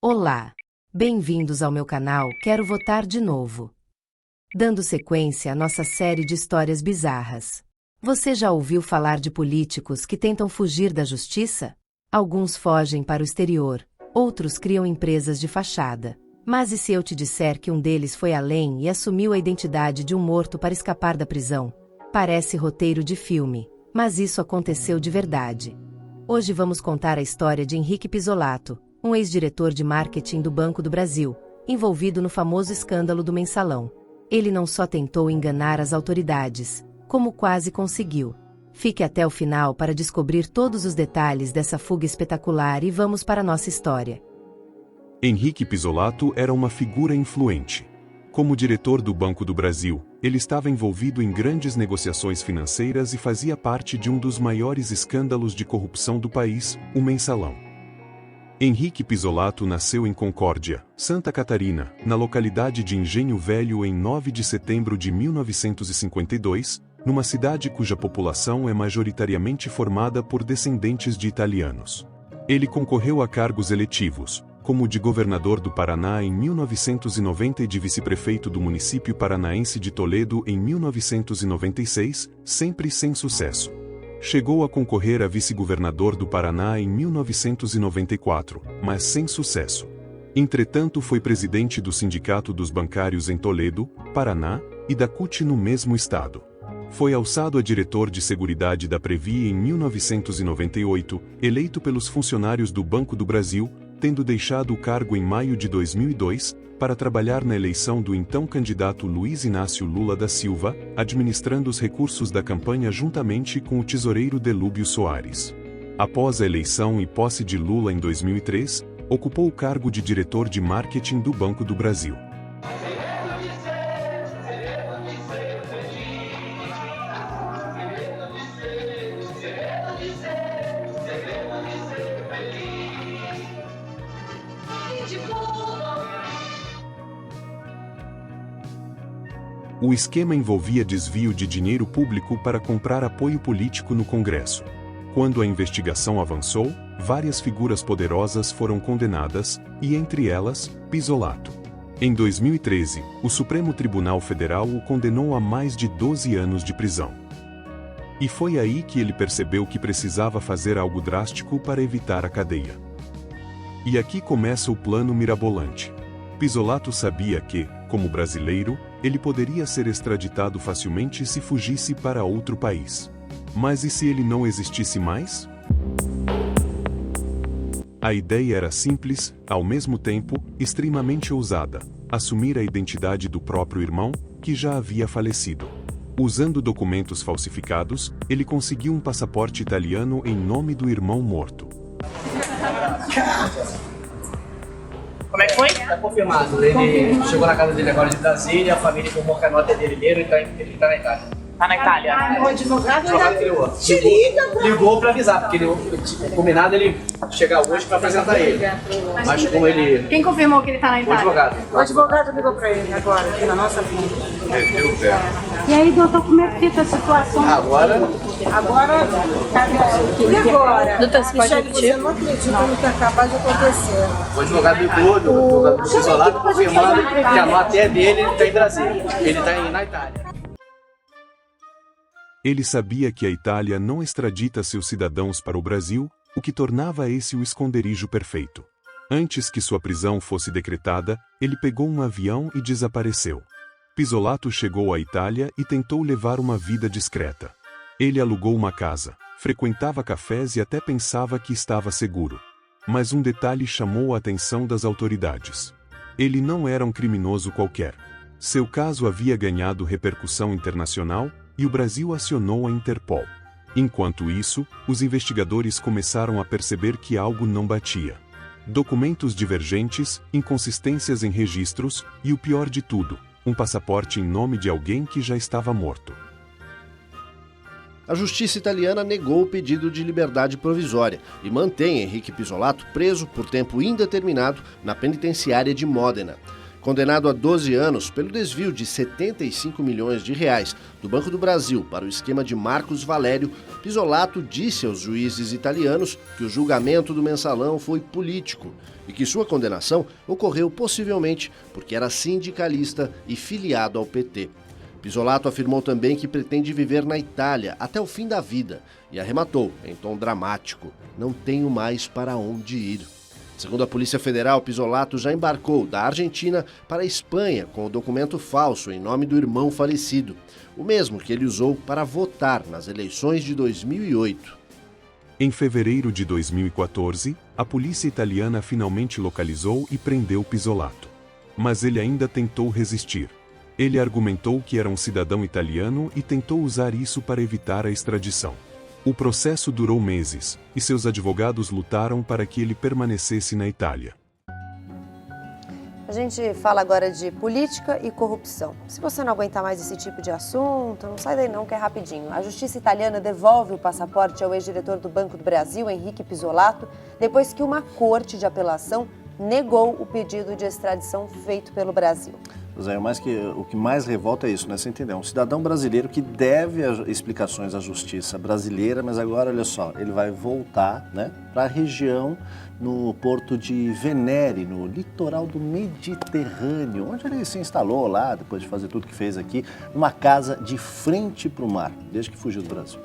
Olá! Bem-vindos ao meu canal Quero Votar de Novo. Dando sequência à nossa série de histórias bizarras. Você já ouviu falar de políticos que tentam fugir da justiça? Alguns fogem para o exterior, outros criam empresas de fachada. Mas e se eu te disser que um deles foi além e assumiu a identidade de um morto para escapar da prisão? Parece roteiro de filme, mas isso aconteceu de verdade. Hoje vamos contar a história de Henrique Pizzolatto, um ex-diretor de marketing do Banco do Brasil, envolvido no famoso escândalo do Mensalão. Ele não só tentou enganar as autoridades, como quase conseguiu. Fique até o final para descobrir todos os detalhes dessa fuga espetacular e vamos para a nossa história. Henrique Pizzolatto era uma figura influente. Como diretor do Banco do Brasil, ele estava envolvido em grandes negociações financeiras e fazia parte de um dos maiores escândalos de corrupção do país, o Mensalão. Henrique Pizzolatto nasceu em Concórdia, Santa Catarina, na localidade de Engenho Velho em 9 de setembro de 1952, numa cidade cuja população é majoritariamente formada por descendentes de italianos. Ele concorreu a cargos eletivos, como de governador do Paraná em 1990 e de vice-prefeito do município paranaense de Toledo em 1996, sempre sem sucesso. Chegou a concorrer a vice-governador do Paraná em 1994, mas sem sucesso. Entretanto, foi presidente do Sindicato dos Bancários em Toledo, Paraná, e da CUT no mesmo estado. Foi alçado a diretor de Seguridade da Previ em 1998, eleito pelos funcionários do Banco do Brasil, tendo deixado o cargo em maio de 2002, para trabalhar na eleição do então candidato Luiz Inácio Lula da Silva, administrando os recursos da campanha juntamente com o tesoureiro Delúbio Soares. Após a eleição e posse de Lula em 2003, ocupou o cargo de diretor de marketing do Banco do Brasil. O esquema envolvia desvio de dinheiro público para comprar apoio político no Congresso. Quando a investigação avançou, várias figuras poderosas foram condenadas, e entre elas, Pizzolatto. Em 2013, o Supremo Tribunal Federal o condenou a mais de 12 anos de prisão. E foi aí que ele percebeu que precisava fazer algo drástico para evitar a cadeia. E aqui começa o plano mirabolante. Pizzolatto sabia que, como brasileiro, ele poderia ser extraditado facilmente se fugisse para outro país. Mas e se ele não existisse mais? A ideia era simples, ao mesmo tempo, extremamente ousada: assumir a identidade do próprio irmão, que já havia falecido. Usando documentos falsificados, ele conseguiu um passaporte italiano em nome do irmão morto. Como é que foi? Está confirmado. Ele chegou na casa dele agora de Brasília, a família informou que a nota é dele mesmo, ele tá na Itália. Tá na Itália? O advogado ligou para avisar, porque o combinado ele chegar hoje para apresentar ele. Mas como ele... Quem confirmou que ele tá na O Itália? advogado. O advogado ligou para ele agora, aqui na nossa frente. E aí, doutor, como é que fica a situação? Agora... E agora? Doutor, você pode repetir? Eu não acredito no que acaba de acontecer. O advogado ligou, o advogado Pizzolatto confirmando que a nota é dele, ele está em Brasília. Ele está na Itália. Ele sabia que a Itália não extradita seus cidadãos para o Brasil, o que tornava esse o esconderijo perfeito. Antes que sua prisão fosse decretada, ele pegou um avião e desapareceu. Pizzolatto chegou à Itália e tentou levar uma vida discreta. Ele alugou uma casa, frequentava cafés e até pensava que estava seguro. Mas um detalhe chamou a atenção das autoridades. Ele não era um criminoso qualquer. Seu caso havia ganhado repercussão internacional, e o Brasil acionou a Interpol. Enquanto isso, os investigadores começaram a perceber que algo não batia. Documentos divergentes, inconsistências em registros, e o pior de tudo, um passaporte em nome de alguém que já estava morto. A justiça italiana negou o pedido de liberdade provisória e mantém Henrique Pizzolatto preso por tempo indeterminado na penitenciária de Módena. Condenado a 12 anos pelo desvio de 75 milhões de reais do Banco do Brasil para o esquema de Marcos Valério, Pisolato disse aos juízes italianos que o julgamento do mensalão foi político e que sua condenação ocorreu possivelmente porque era sindicalista e filiado ao PT. Pisolato afirmou também que pretende viver na Itália até o fim da vida e arrematou, em tom dramático: "Não tenho mais para onde ir". Segundo a Polícia Federal, Pisolato já embarcou da Argentina para a Espanha com o documento falso em nome do irmão falecido, o mesmo que ele usou para votar nas eleições de 2008. Em fevereiro de 2014, a polícia italiana finalmente localizou e prendeu Pisolato. Mas ele ainda tentou resistir. Ele argumentou que era um cidadão italiano e tentou usar isso para evitar a extradição. O processo durou meses, e seus advogados lutaram para que ele permanecesse na Itália. A gente fala agora de política e corrupção. Se você não aguentar mais esse tipo de assunto, não sai daí não, que é rapidinho. A justiça italiana devolve o passaporte ao ex-diretor do Banco do Brasil, Henrique Pisolato, depois que uma corte de apelação negou o pedido de extradição feito pelo Brasil. Zé, o que mais revolta é isso, né? Você entendeu? Um cidadão brasileiro que deve explicações à justiça brasileira, mas agora, olha só, ele vai voltar, né, para a região no porto de Venere, no litoral do Mediterrâneo, onde ele se instalou lá, depois de fazer tudo que fez aqui, numa casa de frente para o mar, desde que fugiu do Brasil.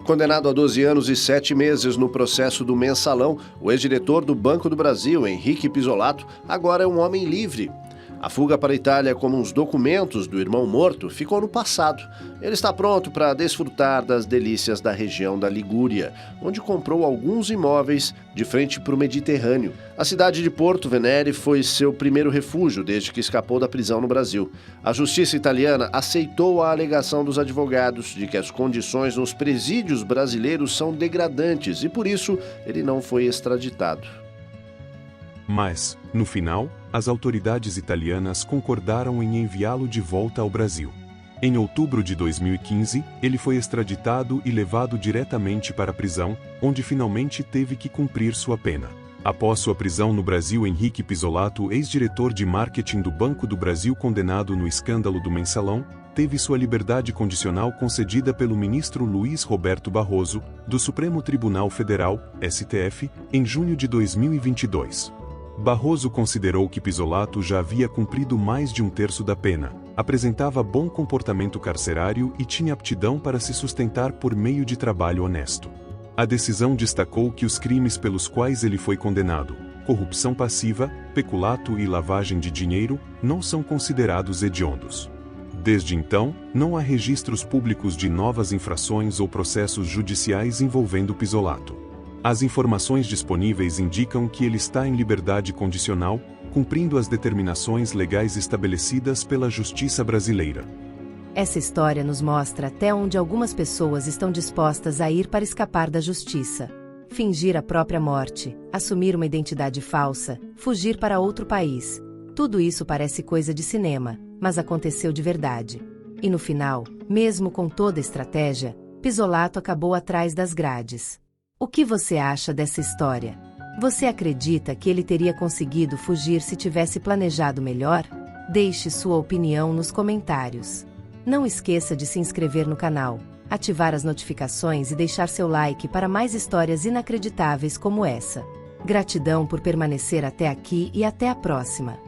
Condenado a 12 anos e 7 meses no processo do mensalão, o ex-diretor do Banco do Brasil, Henrique Pisolato, agora é um homem livre. A fuga para a Itália com uns documentos do irmão morto ficou no passado. Ele está pronto para desfrutar das delícias da região da Ligúria, onde comprou alguns imóveis de frente para o Mediterrâneo. A cidade de Porto Venere foi seu primeiro refúgio desde que escapou da prisão no Brasil. A justiça italiana aceitou a alegação dos advogados de que as condições nos presídios brasileiros são degradantes e, por isso, ele não foi extraditado. Mas, no final, as autoridades italianas concordaram em enviá-lo de volta ao Brasil. Em outubro de 2015, ele foi extraditado e levado diretamente para a prisão, onde finalmente teve que cumprir sua pena. Após sua prisão no Brasil, Henrique Pisolato, ex-diretor de marketing do Banco do Brasil condenado no escândalo do mensalão, teve sua liberdade condicional concedida pelo ministro Luiz Roberto Barroso, do Supremo Tribunal Federal, STF, em junho de 2022. Barroso considerou que Pisolato já havia cumprido mais de um terço da pena, apresentava bom comportamento carcerário e tinha aptidão para se sustentar por meio de trabalho honesto. A decisão destacou que os crimes pelos quais ele foi condenado, corrupção passiva, peculato e lavagem de dinheiro, não são considerados hediondos. Desde então, não há registros públicos de novas infrações ou processos judiciais envolvendo Pisolato. As informações disponíveis indicam que ele está em liberdade condicional, cumprindo as determinações legais estabelecidas pela justiça brasileira. Essa história nos mostra até onde algumas pessoas estão dispostas a ir para escapar da justiça. Fingir a própria morte, assumir uma identidade falsa, fugir para outro país. Tudo isso parece coisa de cinema, mas aconteceu de verdade. E no final, mesmo com toda a estratégia, Pisolato acabou atrás das grades. O que você acha dessa história? Você acredita que ele teria conseguido fugir se tivesse planejado melhor? Deixe sua opinião nos comentários. Não esqueça de se inscrever no canal, ativar as notificações e deixar seu like para mais histórias inacreditáveis como essa. Gratidão por permanecer até aqui e até a próxima.